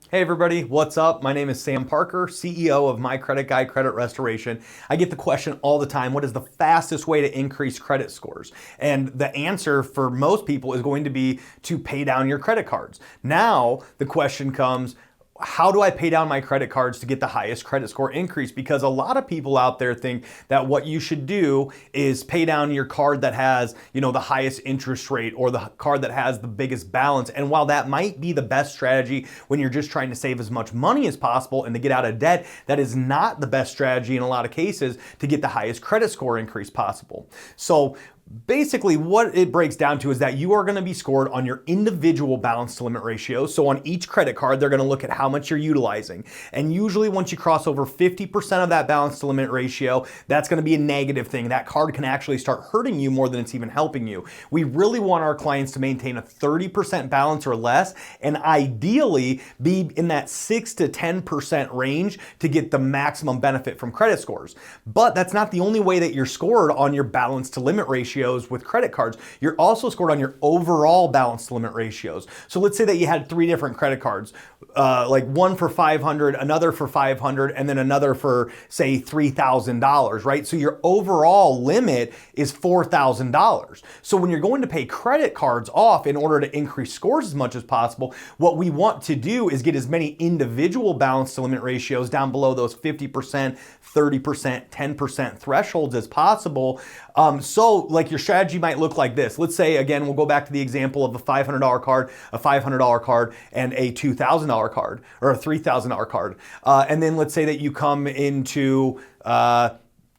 Hey everybody, what's up? My name is Sam Parker, CEO of My Credit Guy Credit Restoration. I get the question all the time, what is the fastest way to increase credit scores? And the answer for most people is going to be to pay down your credit cards. Now the question comes, how do I pay down my credit cards to get the highest credit score increase? Because a lot of people out there think that what you should do is pay down your card that has, the highest interest rate or the card that has the biggest balance. And while that might be the best strategy when you're just trying to save as much money as possible and to get out of debt, that is not the best strategy in a lot of cases to get the highest credit score increase possible. So basically what it breaks down to is that you are going to be scored on your individual balance to limit ratio. So on each credit card, they're going to look at how much you're utilizing. And usually once you cross over 50% of that balance to limit ratio, that's going to be a negative thing. That card can actually start hurting you more than it's even helping you. We really want our clients to maintain a 30% balance or less, and ideally be in that 6 to 10% range to get the maximum benefit from credit scores. But that's not the only way that you're scored on your balance to limit ratio with credit cards. You're also scored on your overall balance to limit ratios. So let's say that you had 3 different credit cards, like one for 500, another for 500, and then another for say $3,000, right? So your overall limit is $4,000. So when you're going to pay credit cards off in order to increase scores as much as possible, what we want to do is get as many individual balance to limit ratios down below those 50%, 30%, 10% thresholds as possible. So like your strategy might look like this. Let's say, again, we'll go back to the example of a $500 card, a $500 card, and a $2,000 card, or a $3,000 card. And then let's say that you come into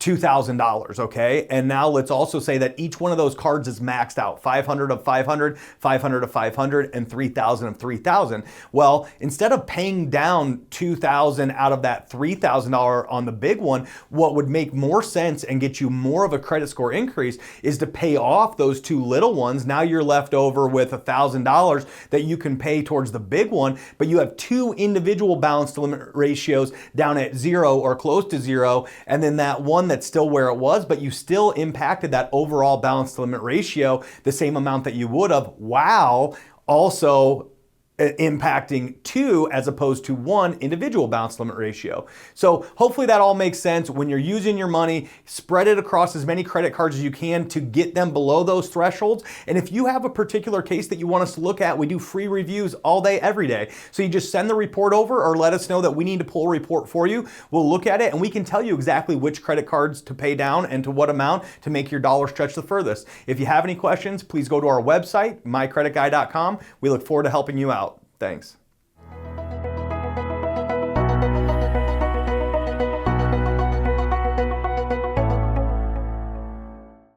$2,000, okay? And now let's also say that each one of those cards is maxed out, 500 of 500, 500 of 500, and 3,000 of 3,000. Well, instead of paying down 2,000 out of that $3,000 on the big one, what would make more sense and get you more of a credit score increase is to pay off those 2 little ones. Now you're left over with $1,000 that you can pay towards the big one, but you have 2 individual balance to limit ratios down at 0 or close to 0, and then that one that's still where it was, but you still impacted that overall balance to limit ratio the same amount that you would have, while also impacting 2 as opposed to 1 individual balance limit ratio. So hopefully that all makes sense. When you're using your money, spread it across as many credit cards as you can to get them below those thresholds. And if you have a particular case that you want us to look at, we do free reviews all day, every day. So you just send the report over or let us know that we need to pull a report for you. We'll look at it and we can tell you exactly which credit cards to pay down and to what amount to make your dollar stretch the furthest. If you have any questions, please go to our website, mycreditguy.com. We look forward to helping you out. Thanks.